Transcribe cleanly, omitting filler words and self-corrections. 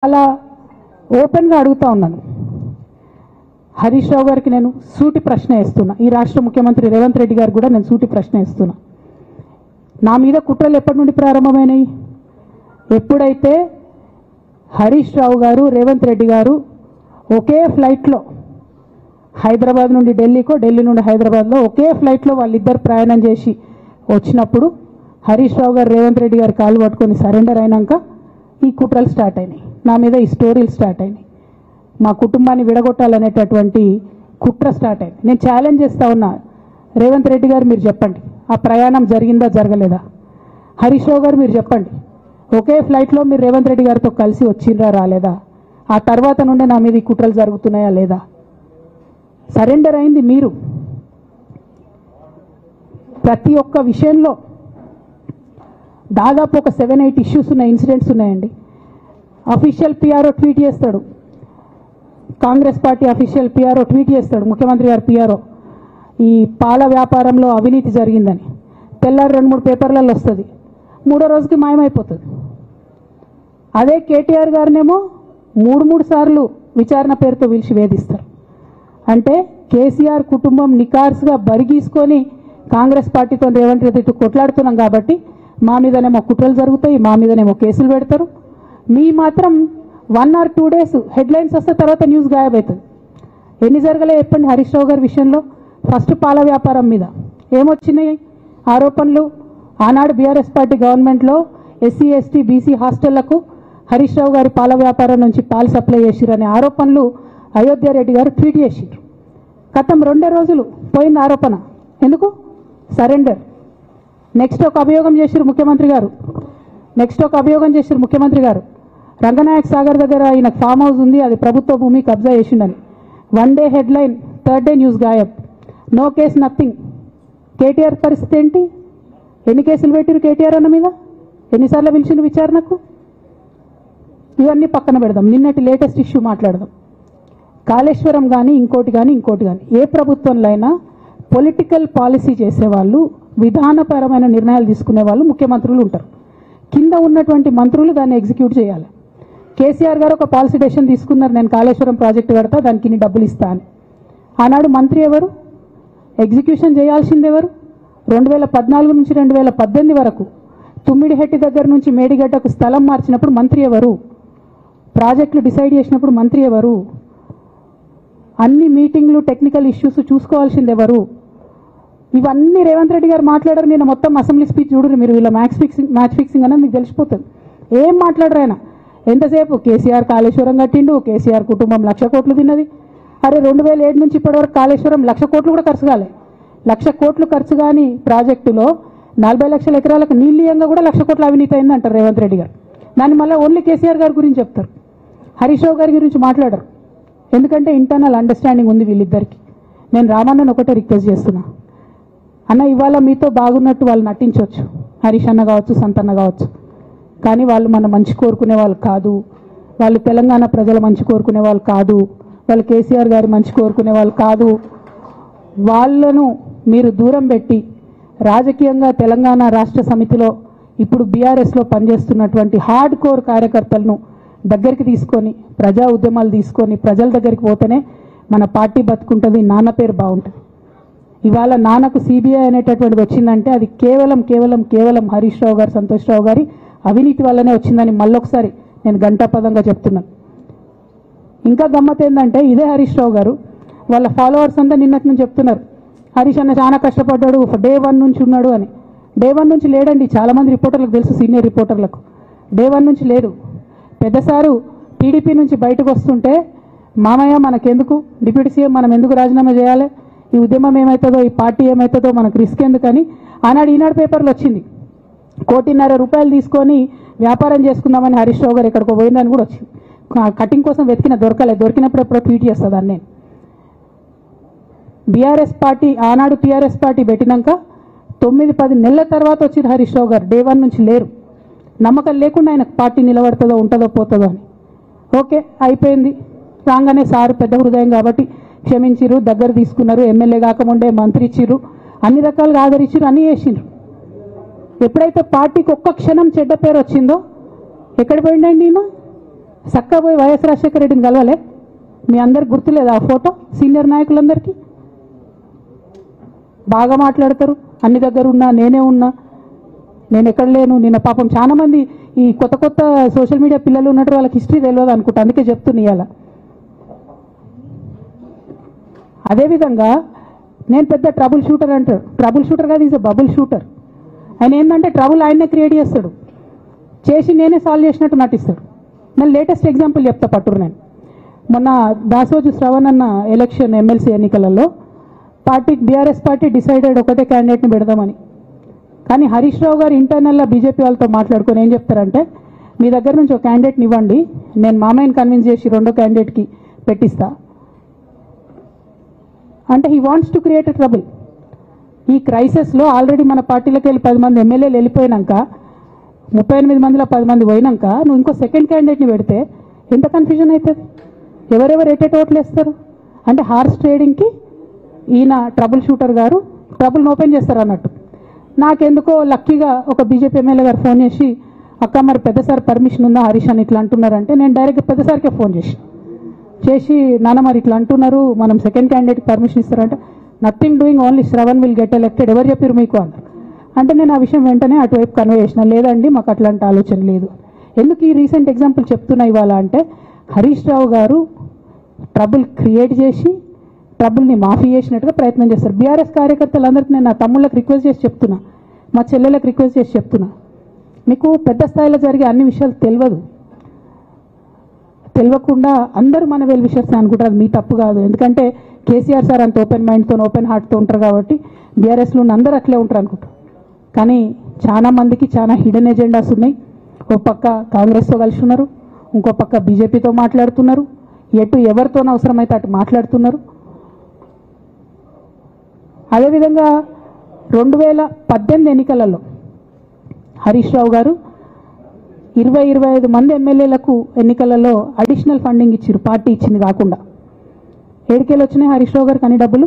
చాలా ఓపెన్గా అడుగుతా ఉన్నాను. హరీష్ రావు గారికి నేను సూటి ప్రశ్న వేస్తున్నా. ఈ రాష్ట్ర ముఖ్యమంత్రి రేవంత్ రెడ్డి గారు కూడా నేను సూటి ప్రశ్న వేస్తున్నా. నా మీద కుట్రలు ఎప్పటి నుండి ప్రారంభమైనాయి? ఎప్పుడైతే హరీష్ రావు గారు రేవంత్ రెడ్డి గారు ఒకే ఫ్లైట్లో హైదరాబాద్ నుండి ఢిల్లీకో, ఢిల్లీ నుండి హైదరాబాద్లో ఒకే ఫ్లైట్లో వాళ్ళిద్దరు ప్రయాణం చేసి వచ్చినప్పుడు హరీష్ రావు గారు రేవంత్ రెడ్డి గారు కాలు పట్టుకొని సరెండర్ అయినాక ఈ కుట్రలు స్టార్ట్ అయినాయి. నా మీద ఈ స్టోరీలు స్టార్ట్ అయినాయి. మా కుటుంబాన్ని విడగొట్టాలనేటటువంటి కుట్ర స్టార్ట్ అయింది. నేను ఛాలెంజ్ చేస్తా ఉన్నా, రేవంత్ రెడ్డి గారు మీరు చెప్పండి, ఆ ప్రయాణం జరిగిందా జరగలేదా? హరీష్ రావు గారు మీరు చెప్పండి, ఒకే ఫ్లైట్లో మీరు రేవంత్ రెడ్డి గారితో కలిసి వచ్చిండ్రా రాలేదా? ఆ తర్వాత నుండే నా మీద ఈ కుట్రలు జరుగుతున్నాయా లేదా? సరెండర్ అయింది మీరు. ప్రతి ఒక్క విషయంలో దాదాపు ఒక 7-8 ఇష్యూస్ ఉన్నాయి, ఇన్సిడెంట్స్ ఉన్నాయండి. అఫీషియల్ పిఆర్ఓ ట్వీట్ చేస్తాడు, Congress party official PRO tweet చేస్తాడు, ముఖ్యమంత్రి గారు పిఆర్ఓ, ఈ పాల వ్యాపారంలో అవినీతి జరిగిందని. తెల్లారి 2-3 పేపర్లలో వస్తుంది, 3వ రోజుకి మాయమైపోతుంది. అదే కేటీఆర్ గారినేమో 3 సార్లు విచారణ పేరుతో పిలిచి వేధిస్తారు. అంటే కేసీఆర్ కుటుంబం నికార్స్గా బరిగీసుకొని కాంగ్రెస్ పార్టీతో రేవంత్ రెడ్డి కొట్లాడుతున్నాం కాబట్టి మా మీదనేమో కుట్రలు జరుగుతాయి, మా మీదనేమో కేసులు పెడతారు. మీ మాత్రం 1 or 2 days హెడ్లైన్స్ వస్తే తర్వాత న్యూస్ గాయబవుతుంది. ఎన్ని జరగలే చెప్పండి హరీష్ రావు గారి విషయంలో? ఫస్ట్ పాల వ్యాపారం మీద ఏమొచ్చినాయి ఆరోపణలు? ఆనాడు బీఆర్ఎస్ పార్టీ గవర్నమెంట్లో SC ST BC హాస్టళ్లకు Harish Rao గారి పాల వ్యాపారం నుంచి పాలు సప్లై చేసిరనే ఆరోపణలు అయోధ్య రెడ్డి గారు ట్వీట్ చేసిరు. గతం 2 రోజులు పోయింది ఆరోపణ. ఎందుకు? సరెండర్. నెక్స్ట్ ఒక అభియోగం చేసిరు ముఖ్యమంత్రి గారు, రంగనాయక్ సాగర్ దగ్గర ఆయన ఫామ్ హౌస్ ఉంది, అది ప్రభుత్వ భూమి, కబ్జా చేసిండని. 1 day headline, 3rd day news గాయబ్. No case, nothing. కేటీఆర్ పరిస్థితి ఏంటి? ఎన్ని కేసులు పెట్టిరు కేటీఆర్ అన్న మీద? ఎన్నిసార్లు పిలిచిండు విచారణకు? ఇవన్నీ పక్కన పెడదాం, నిన్నటి లేటెస్ట్ ఇష్యూ మాట్లాడదాం. కాళేశ్వరం కానీ ఇంకోటి కానీ ఏ ప్రభుత్వంలో అయినా పొలిటికల్ పాలసీ చేసేవాళ్ళు, విధానపరమైన నిర్ణయాలు తీసుకునే వాళ్ళు ముఖ్యమంత్రులు ఉంటారు. కింద ఉన్నటువంటి మంత్రులు దాన్ని ఎగ్జిక్యూట్ చేయాలి. కేసీఆర్ గారు ఒక పాలసీ డెసిషన్ తీసుకున్నారు, నేను కాళేశ్వరం ప్రాజెక్టు కడతా, దానికి ఇన్ని డబ్బులు ఇస్తా అని. ఆనాడు మంత్రి ఎవరు? ఎగ్జిక్యూషన్ చేయాల్సింది ఎవరు? 2014 నుంచి 2018 వరకు తుమ్మిడిహెట్టి దగ్గర నుంచి మేడిగడ్డకు స్థలం మార్చినప్పుడు మంత్రి ఎవరు? ప్రాజెక్టులు డిసైడ్ చేసినప్పుడు మంత్రి ఎవరు? అన్ని మీటింగ్లు, టెక్నికల్ ఇష్యూస్ చూసుకోవాల్సింది ఎవరు? ఇవన్నీ రేవంత్ రెడ్డి గారు మాట్లాడారు. నేను మొత్తం అసెంబ్లీ స్పీచ్ చూడరు మీరు, వీళ్ళ మ్యాచ్ ఫిక్సింగ్ అనేది మీకు తెలిసిపోతుంది. ఏం మాట్లాడరు ఆయన. ఎంతసేపు కేసీఆర్ కాళేశ్వరం కట్టిండు, కేసీఆర్ కుటుంబం 1,00,000 కోట్లు తిన్నది. అరే 2007 నుంచి ఇప్పటివరకు కాళేశ్వరం 1,00,000 కోట్లు కూడా ఖర్చు కాలే. 1,00,000 కోట్లు ఖర్చు కాని ప్రాజెక్టులో 40 లక్షల ఎకరాలకు నీళ్ళీయంగా కూడా 1,00,000 కోట్ల అవినీతి అయింది అంటారు రేవంత్ రెడ్డి గారు. దాన్ని మళ్ళీ ఓన్లీ కేసీఆర్ గారి గురించి చెప్తారు, హరీష్ రావు గారి గురించి మాట్లాడరు. ఎందుకంటే ఇంటర్నల్ అండర్స్టాండింగ్ ఉంది వీళ్ళిద్దరికి. నేను రామన్నను ఒకటే రిక్వెస్ట్ చేస్తున్నా, అన్న ఇవాళ మీతో బాగున్నట్టు వాళ్ళు నటించవచ్చు, హరీష్ అన్న కావచ్చు, సంతన్న కావచ్చు, కానీ వాళ్ళు మన మంచి కోరుకునే వాళ్ళు కాదు, వాళ్ళు తెలంగాణ ప్రజల మంచి కోరుకునే వాళ్ళు కాదు, వాళ్ళు కేసీఆర్ గారి మంచి కోరుకునే వాళ్ళు కాదు. వాళ్ళను మీరు దూరం పెట్టి రాజకీయంగా తెలంగాణ రాష్ట్ర సమితిలో ఇప్పుడు బీఆర్ఎస్లో పనిచేస్తున్నటువంటి హార్డ్ కోర్ కార్యకర్తలను దగ్గరికి తీసుకొని, ప్రజా ఉద్యమాలు తీసుకొని ప్రజల దగ్గరికి పోతేనే మన పార్టీ బతుకుంటుంది, నాన్న పేరు బాగుంటుంది. ఇవాళ నాన్నకు సిబిఐ అనేటటువంటిది వచ్చిందంటే అది కేవలం హరీష్ రావు గారు, సంతోష్ రావు గారి అవినీతి వల్లనే వచ్చిందని మళ్ళొకసారి నేను గంటాపదంగా చెప్తున్నాను. ఇంకా గమ్మత్ ఏంటంటే ఇదే హరీష్ రావు గారు వాళ్ళ ఫాలోవర్స్ అంతా నిన్నటి నుంచి చెప్తున్నారు, హరీష్ అన్న చాలా కష్టపడ్డాడు, డే 1 నుంచి ఉన్నాడు అని. డే 1 నుంచి లేడండి. చాలామంది రిపోర్టర్లకు తెలుసు, సీనియర్ రిపోర్టర్లకు డే 1 నుంచి లేదు. పెద్దసారు టీడీపీ నుంచి బయటకు వస్తుంటే, మామయ్య మనకెందుకు, డిప్యూటీ సీఎం మనం ఎందుకు రాజీనామా చేయాలి, ఈ ఉద్యమం ఏమవుతుందో, ఈ పార్టీ ఏమవుతుందో మనకు రిస్క్ ఎందుకని ఆనాడు ఈనాడు పేపర్లో వచ్చింది. 1,50,00,000 రూపాయలు తీసుకొని వ్యాపారం చేసుకుందామని హరీష్ రావు గారు ఎక్కడికో పోయిందని కూడా వచ్చింది. కటింగ్ కోసం దొరికినప్పుడు ఎప్పుడో ట్వీట్ చేస్తుందని. నేను బీఆర్ఎస్ పార్టీ ఆనాడు టీఆర్ఎస్ పార్టీ పెట్టినాక 9-10 నెలల తర్వాత వచ్చింది హరీష్ రావు గారు. డే 1 నుంచి లేరు. నమ్మకం లేకుండా ఆయన పార్టీ నిలబడుతుందో ఉంటుందో పోతుందో అని. ఓకే అయిపోయింది. రాగానే సారు పెద్ద హృదయం కాబట్టి క్షమించిరు, దగ్గర తీసుకున్నారు, ఎమ్మెల్యే కాకముందే మంత్రి ఇచ్చిర్రు, అన్ని రకాలుగా ఆదరించిరు, అన్నీ చేసిండ్రు. ఎప్పుడైతే పార్టీకి ఒక్క క్షణం చెడ్డ పేరు వచ్చిందో ఎక్కడ పోయిండండి ఈయన? చక్కగా పోయి వైఎస్ రాజశేఖర రెడ్డిని కలవలే? మీ అందరికి గుర్తులేదు ఆ ఫోటో? సీనియర్ నాయకులందరికీ బాగా మాట్లాడతారు, అన్ని దగ్గర ఉన్నా, నేనే ఉన్నా, నేను ఎక్కడ లేను. నిన్న పాపం చాలా మంది ఈ కొత్త కొత్త సోషల్ మీడియా పిల్లలు ఉన్నట్టు వాళ్ళకి హిస్టరీ తెలియదు అనుకుంటా, అందుకే చెప్తున్నా ఇవాళ. అదేవిధంగా నేను పెద్ద ట్రబుల్ షూటర్ అంటాడు. ట్రబుల్ షూటర్ కాదు, ఈజ్ ఎ బబుల్ షూటర్. ఆయన ఏంటంటే ట్రబుల్ ఆయన్నే క్రియేట్ చేస్తాడు, చేసి నేనే సాల్వ్ చేసినట్టు నటిస్తాడు. నేను లేటెస్ట్ ఎగ్జాంపుల్ చెప్తా పట్టురు. నేను మొన్న దాసోజు శ్రవణ్ అన్న ఎలక్షన్ ఎమ్మెల్సీ ఎన్నికలలో బీఆర్ఎస్ పార్టీ డిసైడెడ్ ఒకటే క్యాండిడేట్ని పెడదామని. కానీ హరీష్ రావు గారు ఇంటర్నల్గా బీజేపీ వాళ్ళతో మాట్లాడుకొని ఏం చెప్తారంటే, మీ దగ్గర నుంచి ఒక క్యాండిడేట్ని ఇవ్వండి, నేను మామయ్యని కన్విన్స్ చేసి రెండో క్యాండిడేట్కి పెట్టిస్తా అంటే he wants to create a trouble. ఈ క్రైసిస్లో ఆల్రెడీ మన పార్టీలోకి వెళ్ళి 10 మంది ఎమ్మెల్యేలు వెళ్ళిపోయినాక, 38 మందిలో 10 మంది పోయినాక నువ్వు ఇంకో సెకండ్ క్యాండిడేట్ని పెడితే ఎంత కన్ఫ్యూజన్ అవుతుంది? ఎవరెవరు ఎట్టేట ఓట్లు వేస్తారు? అంటే హార్స్ ట్రేడింగ్కి ఈయన ట్రబుల్ షూటర్ గారు ట్రబుల్ని ఓపెన్ చేస్తారు అన్నట్టు. నాకెందుకో లక్కీగా ఒక బీజేపీ ఎమ్మెల్యే గారు ఫోన్ చేసి, అక్క మరి పెద్దసారి పర్మిషన్ ఉందా హరీష్ అని ఇట్లా అంటున్నారంటే, నేను డైరెక్ట్గా పెద్దసారికే ఫోన్ చేసి నాన్న మరి ఇట్లా అంటున్నారు, మనం సెకండ్ క్యాండిడేట్కి పర్మిషన్ ఇస్తారంటే, nothing doing, only Shravan will get elected, ఎవరు చెప్పారు మీకు అన్నారు. అంటే నేను ఆ విషయం వెంటనే అటువైపు కన్వే చేసిన, లేదండి మాకు అట్లాంటి ఆలోచన లేదు. ఎందుకు ఈ రీసెంట్ ఎగ్జాంపుల్ చెప్తున్నా ఇవాళ అంటే, హరీష్ రావు గారు ట్రబుల్ క్రియేట్ చేసి ట్రబుల్ని మాఫీ చేసినట్టుగా ప్రయత్నం చేస్తారు. బీఆర్ఎస్ కార్యకర్తలందరికీ నేను నా తమ్ముళ్ళకి రిక్వెస్ట్ చేసి చెప్తున్నా, మా చెల్లెలకు రిక్వెస్ట్ చేసి చెప్తున్నా, మీకు పెద్ద స్థాయిలో జరిగే అన్ని విషయాలు తెలియకుండా అందరూ మన వెల్ విషయర్స్ అనుకుంటారు. మీ తప్పు కాదు, ఎందుకంటే కేసీఆర్ సార్ అంత ఓపెన్ మైండ్తో ఓపెన్ హార్ట్తో ఉంటారు కాబట్టి బీఆర్ఎస్లో ఉన్న అందరూ అట్లే ఉంటారు అనుకుంటారు. కానీ చాలా మందికి చాలా హిడెన్ ఎజెండాస్ ఉన్నాయి. ఒక పక్క కాంగ్రెస్తో కలిసి ఉన్నారు, ఇంకో పక్క బీజేపీతో మాట్లాడుతున్నారు, ఎటు ఎవరితోనూ అవసరమైతే అటు మాట్లాడుతున్నారు. అదేవిధంగా 2018 ఎన్నికలలో హరీష్ రావు గారు 20-25 మంది ఎమ్మెల్యేలకు ఎన్నికలలో అడిషనల్ ఫండింగ్ ఇచ్చారు, పార్టీ ఇచ్చింది కాకుండా. ఏడికేళ్ళు వచ్చినాయి హరీష్ రావు గారికి అన్ని డబ్బులు?